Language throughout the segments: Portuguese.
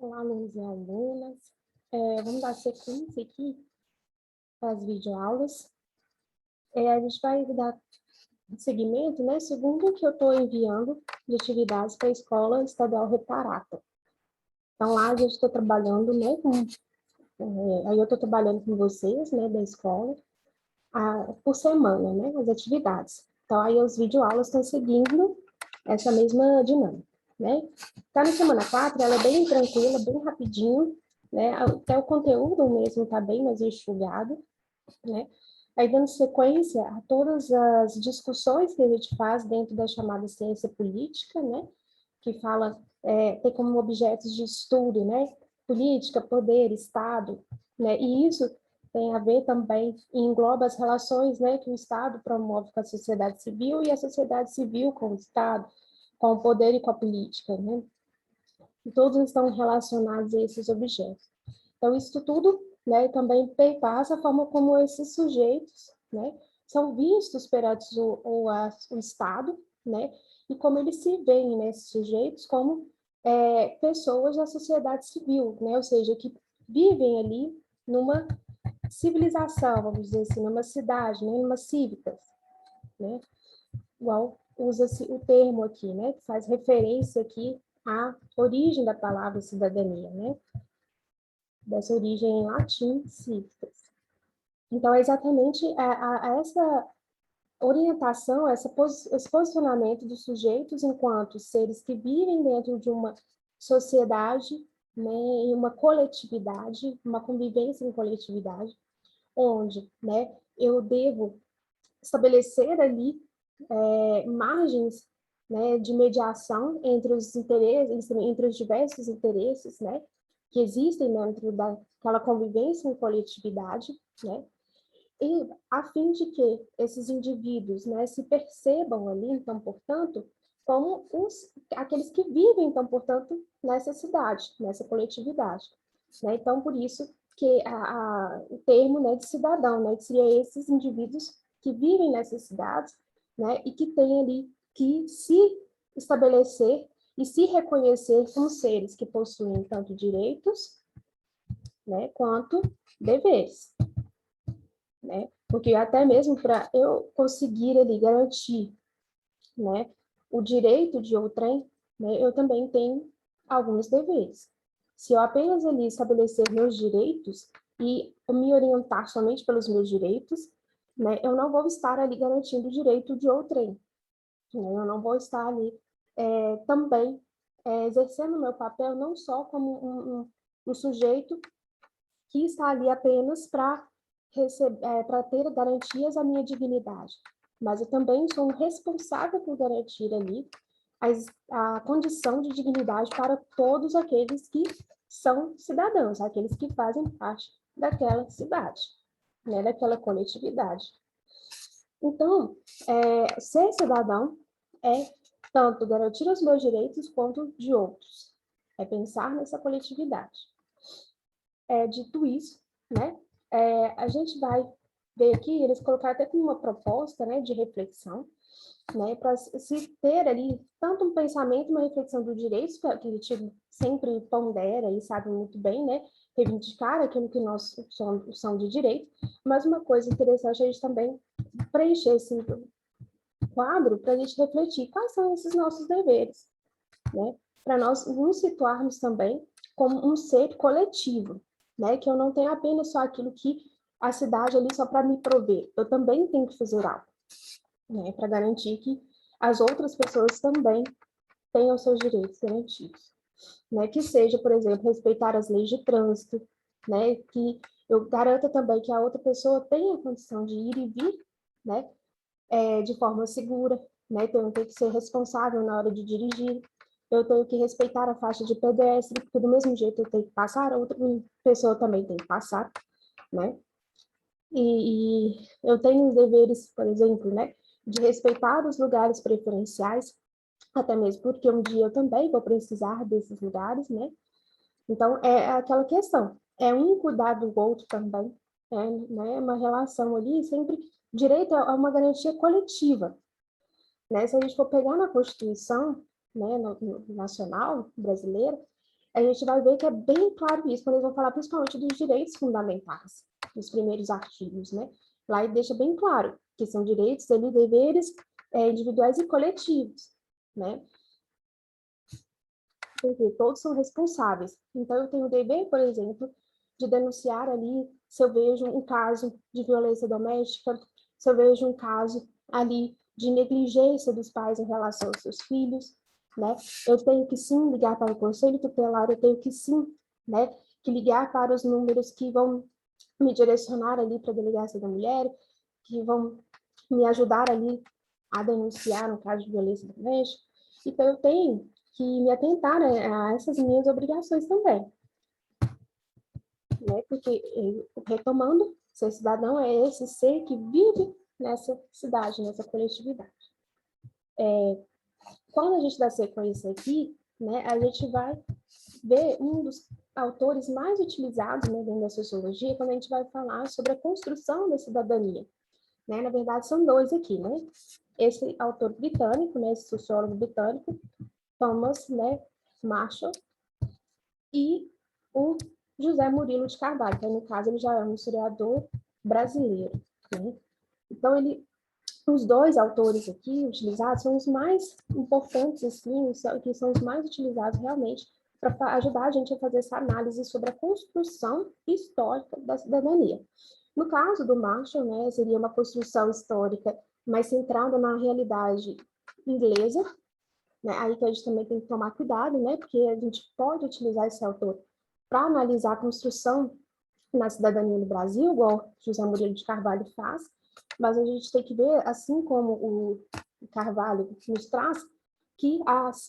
Olá, alunos e alunas. Vamos dar sequência aqui às videoaulas. A gente vai dar seguimento, né, segundo o que eu estou enviando de atividades para a Escola Estadual Reparata. Então, lá a gente está trabalhando, né, aí eu estou trabalhando com vocês, né, da escola, por semana, né, as atividades. Então, aí as videoaulas estão seguindo essa mesma dinâmica, né. Tá na semana 4, ela é bem tranquila, bem rapidinho, né, até o conteúdo mesmo está bem mais enxugado, né. Aí, dando sequência a todas as discussões que a gente faz dentro da chamada ciência política, né, que fala, tem como objetos de estudo, né, política, poder, Estado, né, e isso tem a ver também, engloba as relações, né, que o Estado promove com a sociedade civil e a sociedade civil com o Estado, com o poder e com a política, né, e todos estão relacionados a esses objetos. Então, isso tudo, né, também perpassa a forma como esses sujeitos, né, são vistos perante o Estado, né, e como eles se veem, né, esses sujeitos, como pessoas da sociedade civil, né, ou seja, que vivem ali numa civilização, vamos dizer assim, numa cidade, né, numa cívicas, né, igual usa-se o termo aqui, né, que faz referência aqui à origem da palavra cidadania, né, dessa origem em latim, cívicas. Então, é exatamente a essa orientação, esse posicionamento dos sujeitos enquanto seres que vivem dentro de uma sociedade, né, em uma coletividade, uma convivência em coletividade, onde, né, eu devo estabelecer ali margens, né, de mediação entre os interesses, entre os diversos interesses, né, que existem dentro daquela convivência em coletividade, né, e a fim de que esses indivíduos, né, se percebam ali, então, portanto, como aqueles que vivem, então, portanto, nessa cidade, nessa coletividade, né? Então, por isso que o termo, né, de cidadão, né, que seria esses indivíduos que vivem nessas cidades, né, e que têm ali que se estabelecer e se reconhecer como seres que possuem tanto direitos, né, quanto deveres, né? Porque até mesmo para eu conseguir ali garantir, né, o direito de outrem, né, eu também tenho alguns deveres. Se eu apenas ali estabelecer meus direitos e me orientar somente pelos meus direitos, né, eu não vou estar ali garantindo o direito de outrem, né? Eu não vou estar ali também exercendo meu papel não só como um sujeito que está ali apenas para ter garantias à minha dignidade, mas eu também sou um responsável por garantir ali a condição de dignidade para todos aqueles que são cidadãos, aqueles que fazem parte daquela cidade, né, daquela coletividade. Então, ser cidadão é tanto garantir os meus direitos quanto de outros, é pensar nessa coletividade. Dito isso, né, a gente vai ver aqui, eles colocaram até como uma proposta, né, de reflexão, né, para se ter ali tanto um pensamento, uma reflexão dos direitos, que a gente sempre pondera e sabe muito bem, né, reivindicar aquilo que nós são de direito, mas uma coisa interessante é a gente também preencher esse quadro para a gente refletir quais são esses nossos deveres, né, para nós nos situarmos também como um ser coletivo, né, que eu não tenho apenas só aquilo que a cidade ali só para me prover, eu também tenho que fazer algo, né, para garantir que as outras pessoas também tenham seus direitos garantidos, né, que seja, por exemplo, respeitar as leis de trânsito, né, que eu garanta também que a outra pessoa tenha a condição de ir e vir, né, de forma segura, né, então eu tenho que ser responsável na hora de dirigir, eu tenho que respeitar a faixa de pedestre, porque do mesmo jeito eu tenho que passar, a outra pessoa também tem que passar, né, e eu tenho os deveres, por exemplo, né, de respeitar os lugares preferenciais, até mesmo porque um dia eu também vou precisar desses lugares, né, então é aquela questão, é um cuidar do outro também, né, uma relação ali, sempre, direito a uma garantia coletiva, né, se a gente for pegar na Constituição, né, nacional brasileira, a gente vai ver que é bem claro isso, quando eles vão falar principalmente dos direitos fundamentais, nos primeiros artigos, né? Lá ele deixa bem claro que são direitos e deveres individuais e coletivos, né? Porque todos são responsáveis. Então, eu tenho o dever, por exemplo, de denunciar ali se eu vejo um caso de violência doméstica, se eu vejo um caso ali de negligência dos pais em relação aos seus filhos, né? Eu tenho que sim ligar para o conselho tutelar, eu tenho que sim, né, que ligar para os números que vão me direcionar ali para a delegacia da mulher, que vão me ajudar ali a denunciar um caso de violência doméstica. Então, eu tenho que me atentar a essas minhas obrigações também, né? Porque, retomando, ser cidadão é esse ser que vive nessa cidade, nessa coletividade. Quando a gente dá sequência aqui, né, a gente vai ver um dos autores mais utilizados, né, dentro da sociologia, quando a gente vai falar sobre a construção da cidadania. Né? Na verdade, são dois aqui, né? Esse autor britânico, né, esse sociólogo britânico, Thomas, né, Marshall, e o José Murilo de Carvalho, que no caso ele já é um historiador brasileiro, né? Então, os dois autores aqui utilizados são os mais importantes, assim, que são os mais utilizados realmente para ajudar a gente a fazer essa análise sobre a construção histórica da cidadania. No caso do Marshall, né, seria uma construção histórica mais centrada na realidade inglesa, né? Aí que a gente também tem que tomar cuidado, né, porque a gente pode utilizar esse autor para analisar a construção na cidadania no Brasil, igual José Murilo de Carvalho faz, mas a gente tem que ver, assim como o Carvalho nos traz, que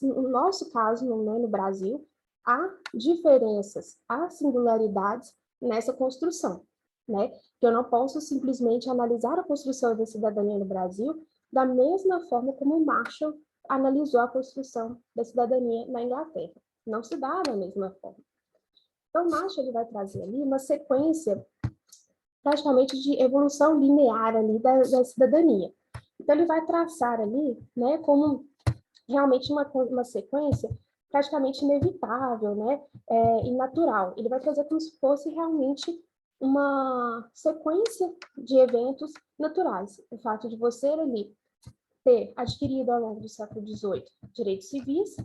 no nosso caso, no Brasil, há diferenças, há singularidades nessa construção, né? Que eu não posso simplesmente analisar a construção da cidadania no Brasil da mesma forma como Marshall analisou a construção da cidadania na Inglaterra. Não se dá da mesma forma. Então, Marshall ele vai trazer ali uma sequência praticamente de evolução linear ali da cidadania. Então, ele vai traçar ali, né, como realmente uma sequência praticamente inevitável, né, e natural. Ele vai trazer como se fosse realmente uma sequência de eventos naturais. O fato de você ali ter adquirido ao longo do século XVIII direitos civis,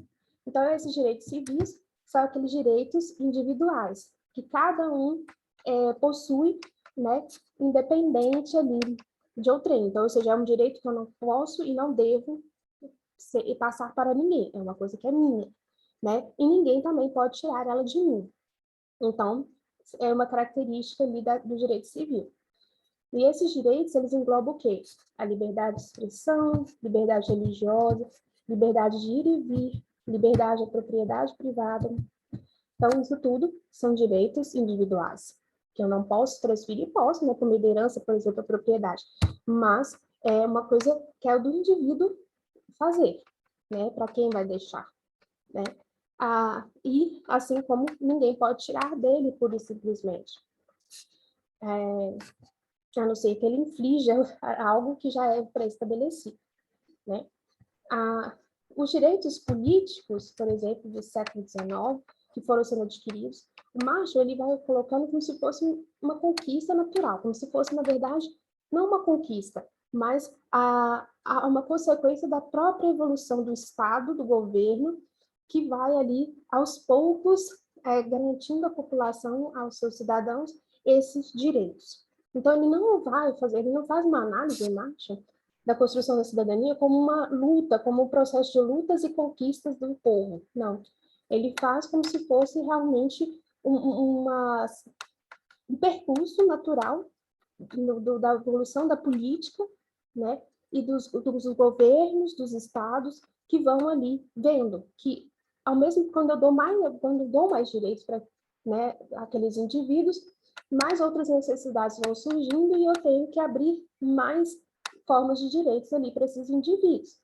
então esses direitos civis são aqueles direitos individuais que cada um possui, né, independente ali de outrem. Então, ou seja, é um direito que eu não posso e não devo passar para ninguém, é uma coisa que é minha, né? E ninguém também pode tirar ela de mim. Então, é uma característica ali do direito civil. E esses direitos, eles englobam o quê? A liberdade de expressão, liberdade religiosa, liberdade de ir e vir, liberdade à propriedade privada. Então, isso tudo são direitos individuais, que eu não posso transferir, posso, né, como herança, por exemplo, a propriedade, mas é uma coisa que é do indivíduo fazer, né, para quem vai deixar, né? E assim como ninguém pode tirar dele pura e simplesmente. A não ser que ele inflija algo que já é pré-estabelecido, né? Os direitos políticos, por exemplo, do século XIX, que foram sendo adquiridos, o Marshall ele vai colocando como se fosse uma conquista natural, como se fosse, na verdade, não uma conquista, mas uma consequência da própria evolução do Estado, do governo, que vai ali, aos poucos, garantindo à população, aos seus cidadãos, esses direitos. Então, ele não faz uma análise, Marshall, da construção da cidadania como uma luta, como um processo de lutas e conquistas do povo. Não. Ele faz como se fosse realmente um percurso natural da evolução da política, né, e dos governos, dos estados, que vão ali vendo que, ao mesmo quando eu dou mais direitos para, né, aqueles indivíduos, mais outras necessidades vão surgindo e eu tenho que abrir mais formas de direitos ali para esses indivíduos,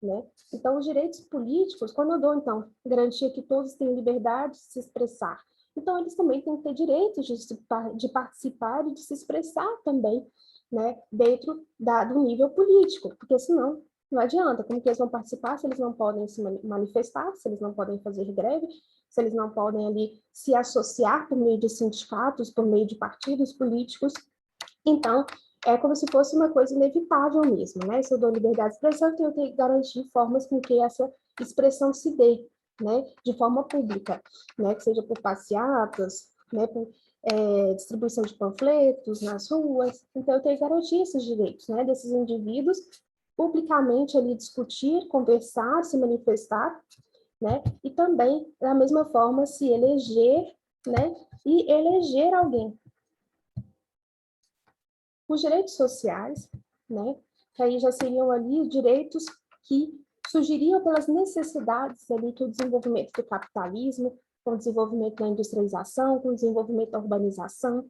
né? Então, os direitos políticos, quando eu dou, então, garantia que todos têm liberdade de se expressar, então eles também têm que ter direitos de participar e de se expressar também, né, dentro do nível político, porque senão Não adianta, como que eles vão participar se eles não podem se manifestar, se eles não podem fazer greve, se eles não podem ali se associar por meio de sindicatos, por meio de partidos políticos. Então, é como se fosse uma coisa inevitável mesmo, né? Se eu dou liberdade de expressão, então eu tenho que garantir formas com que essa expressão se dê, né? De forma pública, né? Que seja por passeatas, né? Por distribuição de panfletos nas ruas. Então, eu tenho que garantir esses direitos, né? Desses indivíduos, publicamente ali discutir, conversar, se manifestar, né? E também, da mesma forma, se eleger, né? E eleger alguém. Os direitos sociais, né? Que aí já seriam ali direitos que surgiriam pelas necessidades ali que o desenvolvimento do capitalismo, com o desenvolvimento da industrialização, com o desenvolvimento da urbanização,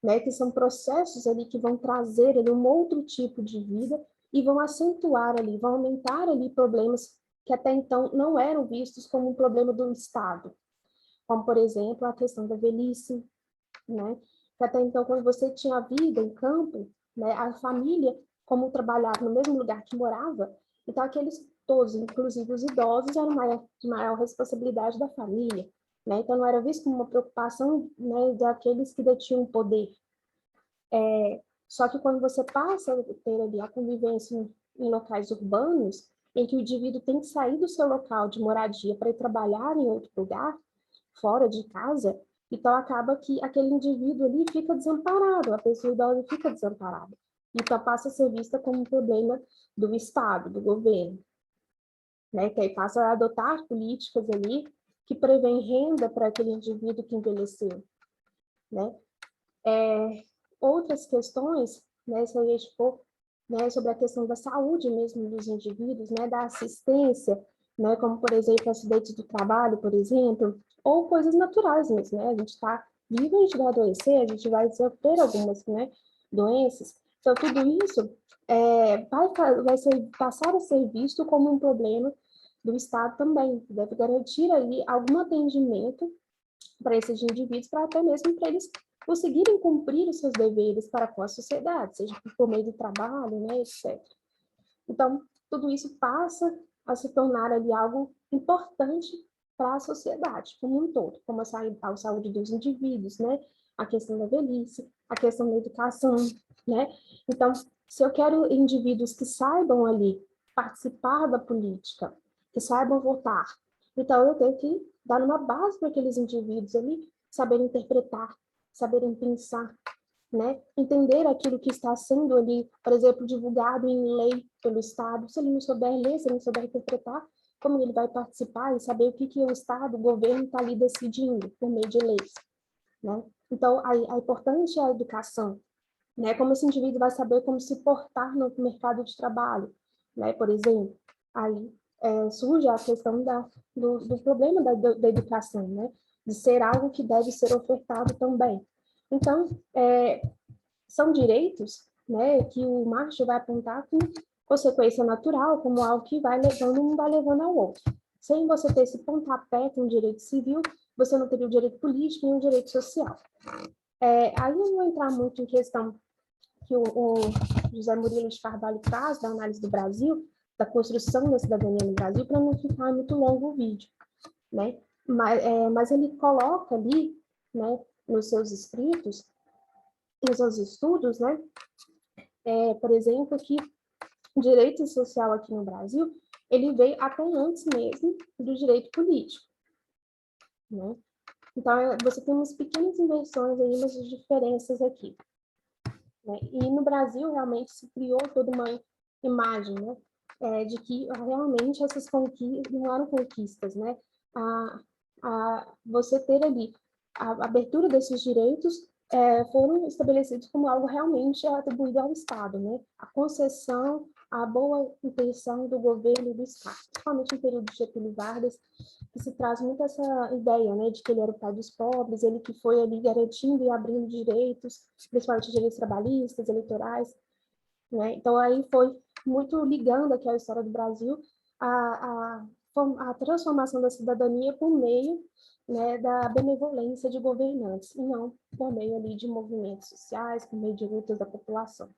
né? Que são processos ali que vão trazer ali um outro tipo de vida e vão acentuar ali, vão aumentar ali problemas que até então não eram vistos como um problema do Estado, como, por exemplo, a questão da velhice, né? Que até então, quando você tinha vida em campo, né, a família, como trabalhava no mesmo lugar que morava, então aqueles todos, inclusive os idosos, eram de maior responsabilidade da família, né? Então não era visto como uma preocupação, né, daqueles que detinham o poder. Só que quando você passa a ter ali a convivência em locais urbanos, em que o indivíduo tem que sair do seu local de moradia para ir trabalhar em outro lugar, fora de casa, então acaba que aquele indivíduo ali fica desamparado, a pessoa idosa fica desamparada. Então passa a ser vista como um problema do Estado, do governo, né? Que aí passa a adotar políticas ali que prevêem renda para aquele indivíduo que envelheceu, né? Outras questões, né, se a gente for, né, sobre a questão da saúde mesmo dos indivíduos, né, da assistência, né, como, por exemplo, acidentes do trabalho, por exemplo, ou coisas naturais mesmo, né, a gente está vivo, a gente vai adoecer, a gente vai ter algumas, né, doenças, então tudo isso vai passar a ser visto como um problema do Estado também, deve garantir ali algum atendimento para esses indivíduos, para até mesmo para eles conseguirem cumprir os seus deveres para com a sociedade, seja por meio do trabalho, né, etc. Então, tudo isso passa a se tornar ali algo importante para a sociedade como um todo, como a saúde dos indivíduos, né, a questão da velhice, a questão da educação, né. Então, se eu quero indivíduos que saibam ali participar da política, que saibam votar, então eu tenho que dar uma base para aqueles indivíduos ali saberem interpretar, saberem pensar, né? Entender aquilo que está sendo ali, por exemplo, divulgado em lei pelo Estado. Se ele não souber ler, se ele não souber interpretar, como ele vai participar e saber o que o Estado, o governo está ali decidindo por meio de leis, né? Então, a importante é a educação, né? Como esse indivíduo vai saber como se portar no mercado de trabalho, né? Por exemplo, aí surge a questão do problema da educação, né? De ser algo que deve ser ofertado também. Então, são direitos, né, que o Marx vai apontar como consequência natural, como algo que vai levando, um vai levando ao outro. Sem você ter esse pontapé com o direito civil, você não teria o direito político e o direito social. Aí eu não vou entrar muito em questão que o José Murilo de Carvalho traz da análise do Brasil, da construção da cidadania no Brasil, para não ficar muito longo o vídeo, né? Mas ele coloca ali, né, nos seus escritos, nos seus estudos, né, por exemplo, que o direito social aqui no Brasil, ele veio até antes mesmo do direito político, né? Então, você tem umas pequenas inversões aí, umas diferenças aqui, né? E no Brasil, realmente, se criou toda uma imagem, né? De que realmente essas conquistas não eram conquistas, né? Você ter ali a abertura desses direitos foram estabelecidos como algo realmente atribuído ao Estado, né? A concessão, a boa intenção do governo e do Estado, principalmente no período de Getúlio Vargas, que se traz muito essa ideia, né, de que ele era o pai dos pobres, ele que foi ali garantindo e abrindo direitos, principalmente direitos trabalhistas, eleitorais, né? Então aí foi muito ligando aqui a história do Brasil a transformação da cidadania por meio, né, da benevolência de governantes, e não por meio ali de movimentos sociais, por meio de lutas da população.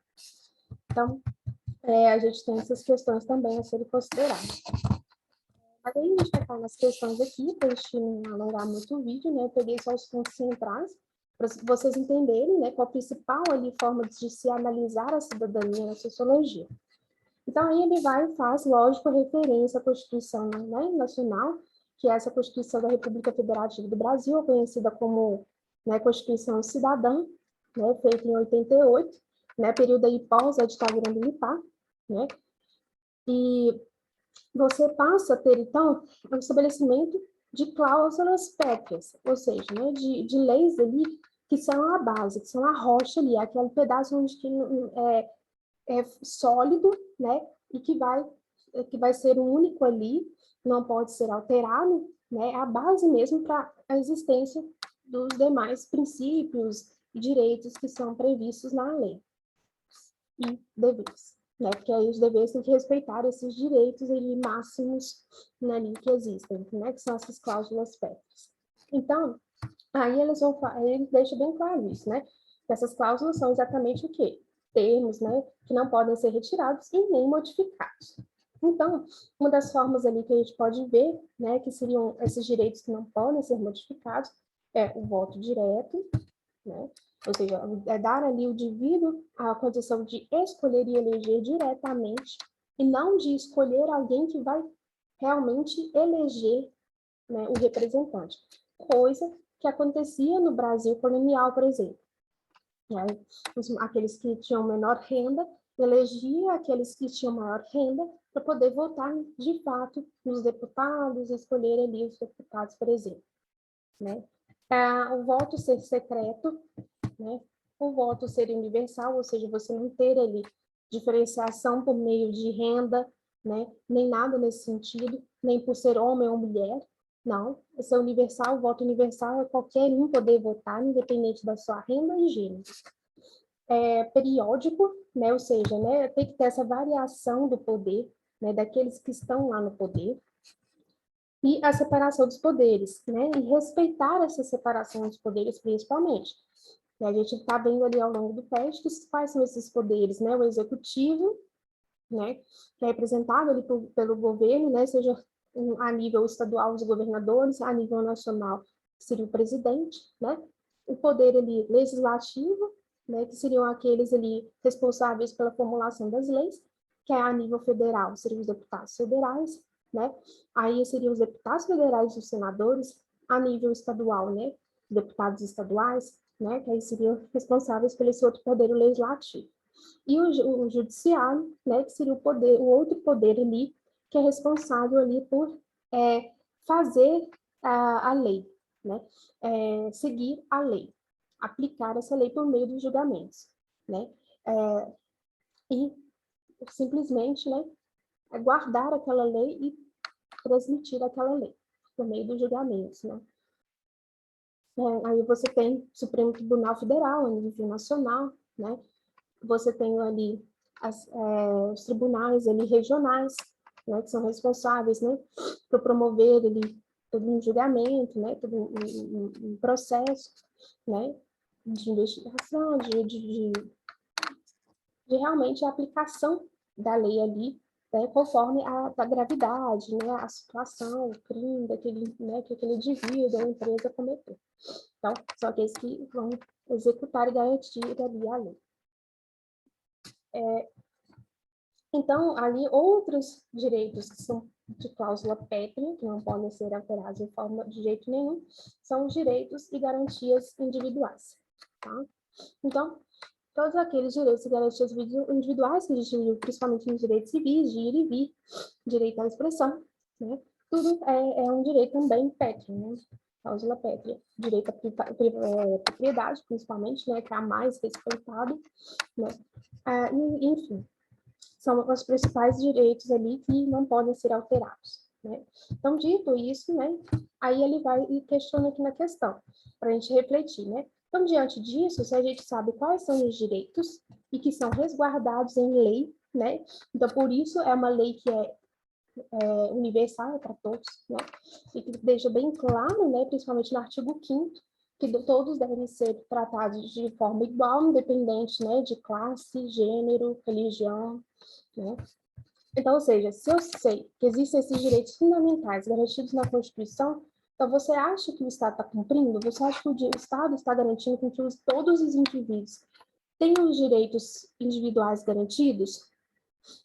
Então, a gente tem essas questões também a serem consideradas. Mas aí a gente vai falar nas questões aqui, para a gente não alongar muito o vídeo, né? Eu peguei só os pontos centrais, para vocês entenderem, né, qual a principal ali, forma de se analisar a cidadania na sociologia. Então, aí ele vai e faz, lógico, referência à Constituição, né, Nacional, que é essa Constituição da República Federativa do Brasil, conhecida como, né, Constituição Cidadã, né, feita em 88, né, período aí pós a ditadura militar, né, e você passa a ter, então, o estabelecimento de cláusulas pétreas, ou seja, né, de leis ali que são a base, que são a rocha ali, aquele pedaço onde que é sólido, né, e que vai ser único ali, não pode ser alterado, né, a base mesmo para a existência dos demais princípios e direitos que são previstos na lei e deveres, né, porque aí os deveres têm que respeitar esses direitos ali máximos, né, ali que existem, né, que são essas cláusulas pétreas. Então, aí ele deixa bem claro isso, né, que essas cláusulas são exatamente o quê? Termos, né, que não podem ser retirados e nem modificados. Então, uma das formas ali que a gente pode ver, né, que seriam esses direitos que não podem ser modificados, é o voto direto, né, ou seja, é dar ali o indivíduo a condição de escolher e eleger diretamente, e não de escolher alguém que vai realmente eleger, né, o representante. Coisa que acontecia no Brasil colonial, por exemplo. Né? Aqueles que tinham menor renda elegia aqueles que tinham maior renda para poder votar, de fato, nos deputados, escolher ali os deputados, por exemplo. Né? O voto ser secreto, né? O voto ser universal, ou seja, você não ter ali diferenciação por meio de renda, né? Nem nada nesse sentido, nem por ser homem ou mulher, não. Esse é universal, o voto universal é qualquer um poder votar, independente da sua renda e gênero. Periódico, né? Ou seja, né? Tem que ter essa variação do poder, né? Daqueles que estão lá no poder, e a separação dos poderes, né? E respeitar essa separação dos poderes, principalmente. E a gente está vendo ali ao longo do teste quais são esses poderes, né? O executivo, né? Que é representado ali pelo governo, né? Seja a nível estadual os governadores, a nível nacional seria o presidente, né? O poder ali legislativo, né? Que seriam aqueles ali responsáveis pela formulação das leis, que é a nível federal, seriam os deputados federais, né? Aí seriam os deputados federais e os senadores, a nível estadual, né? Deputados estaduais, né? Que aí seriam responsáveis pelo esse outro poder legislativo. E o judiciário, né? Que seria o outro poder ali, que é responsável ali por fazer a lei, né? Seguir a lei, aplicar essa lei por meio dos julgamentos, né? E simplesmente, né? Guardar aquela lei e transmitir aquela lei por meio dos julgamentos, né? Aí você tem o Supremo Tribunal Federal, a nível nacional, né? Você tem ali os tribunais ali regionais, né? Que são responsáveis, né? Por promover ali todo um julgamento, né? Todo um processo, né? De investigação, de realmente a aplicação da lei ali, né, conforme a gravidade, né, a situação, o crime daquele, né, que aquele indivíduo ou empresa cometeu. Então, são aqueles que vão executar e garantir ali a lei. Então, ali, outros direitos que são de cláusula pétrea, que não podem ser alterados de forma de jeito nenhum, são os direitos e garantias individuais. Tá? Então, todos aqueles direitos e garantias individuais que a gente viu, principalmente nos direitos civis, de ir e vir, direito à expressão, né? Tudo é um direito também pétreo, né? Cláusula pétrea. Direito à propriedade, principalmente, né? Que é a mais respeitado, né? Enfim, são os principais direitos ali que não podem ser alterados, né? Então, dito isso, né? Aí ele vai e questiona aqui na questão, para a gente refletir, né? Então, diante disso, se a gente sabe quais são os direitos e que são resguardados em lei, né? Então, por isso, é uma lei que é universal para todos, né? E que deixa bem claro, né? Principalmente no artigo 5º, que todos devem ser tratados de forma igual, independente, né, de classe, gênero, religião, né? Então, ou seja, se eu sei que existem esses direitos fundamentais garantidos na Constituição, então você acha que o Estado está cumprindo? Você acha que o Estado está garantindo que todos os indivíduos tenham os direitos individuais garantidos?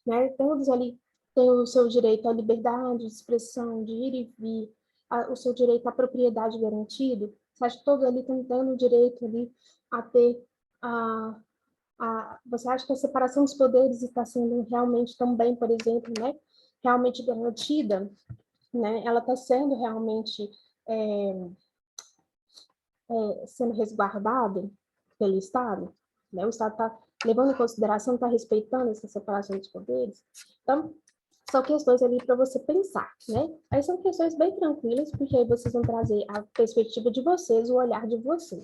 Né? Todos ali têm o seu direito à liberdade de expressão, de ir e vir, o seu direito à propriedade garantido? Você acha que todos ali estão tendo o direito ali a ter você acha que a separação dos poderes está sendo realmente também, por exemplo, né, realmente garantida, né? Ela está sendo realmente sendo resguardada pelo Estado, né? O Estado está levando em consideração, está respeitando essa separação dos poderes. Então, são questões ali para você pensar, né? Aí são questões bem tranquilas, porque aí vocês vão trazer a perspectiva de vocês, o olhar de vocês.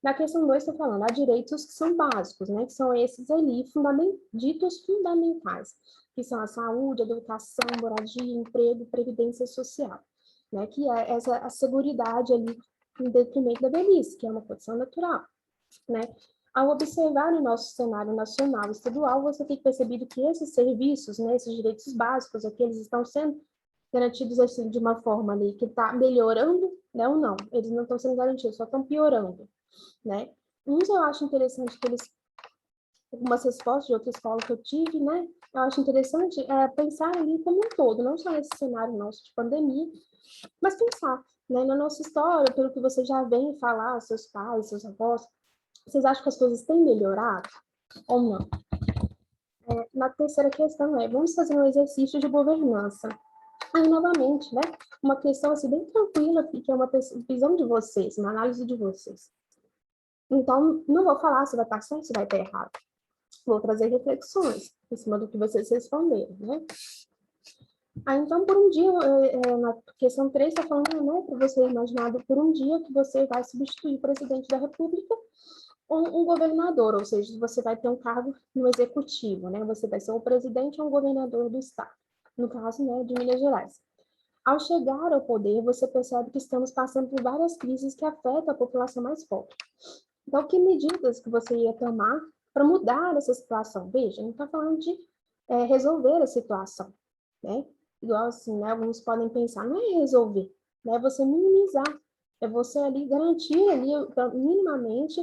Na questão 2, estou falando, há direitos que são básicos, né? Que são esses ali, ditos fundamentais, que são a saúde, a educação, moradia, emprego, previdência social, né? Que é a seguridade ali, em detrimento da velhice, que é uma condição natural, né? Ao observar o nosso cenário nacional e estadual, você tem percebido que esses serviços, né, esses direitos básicos, aqui, eles estão sendo garantidos assim de uma forma ali que está melhorando, né, ou não? Eles não estão sendo garantidos, só estão piorando, né? Uns eu acho interessante que eles, algumas respostas de outra escola que eu tive, né? Eu acho interessante pensar ali como um todo, não só nesse cenário nosso de pandemia, mas pensar, né, na nossa história, pelo que você já vem falar, seus pais, seus avós, vocês acham que as coisas têm melhorado ou não? Na terceira questão vamos fazer um exercício de governança. Aí, novamente, né, uma questão assim, bem tranquila, que é uma visão de vocês, uma análise de vocês. Então, não vou falar se vai estar certo, se vai estar errado. Vou trazer reflexões em cima do que vocês responderam, né? Aí, então, por um dia, na questão 3, está falando, né, para você imaginar por um dia que você vai substituir o presidente da República ou um governador, ou seja, você vai ter um cargo no executivo, né? Você vai ser o presidente ou um governador do estado, no caso, né, de Minas Gerais. Ao chegar ao poder, você percebe que estamos passando por várias crises que afetam a população mais pobre. Então, que medidas que você ia tomar para mudar essa situação? Veja, não está falando de resolver a situação, né? Igual assim, né? Alguns podem pensar, não é resolver, né? É você minimizar, é você ali garantir ali minimamente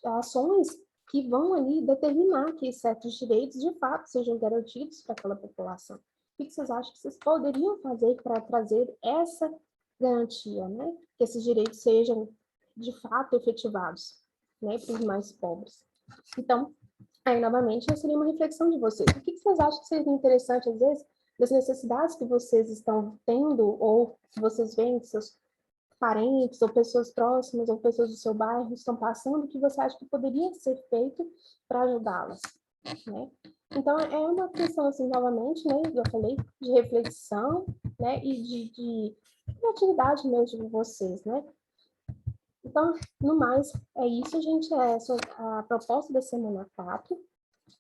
ações que vão ali determinar que certos direitos de fato sejam garantidos para aquela população. O que vocês acham que vocês poderiam fazer para trazer essa garantia, né? Que esses direitos sejam de fato efetivados, né, para os mais pobres. Então, aí novamente, essa seria uma reflexão de vocês. O que vocês acham que seria interessante, às vezes, das necessidades que vocês estão tendo, ou que vocês veem que seus parentes, ou pessoas próximas, ou pessoas do seu bairro estão passando, que você acha que poderia ser feito para ajudá-las, né? Então, é uma questão, assim, novamente, né, eu falei, de reflexão, né, e de criatividade mesmo de vocês, né? Então, no mais, é isso, gente. Essa a proposta da semana 4.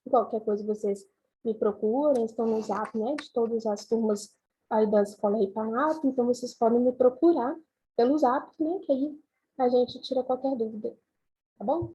Qualquer coisa, vocês me procurem, estão no Zap, né, de todas as turmas aí da Escola Ripanato, então vocês podem me procurar pelo Zap, né, que aí a gente tira qualquer dúvida, tá bom?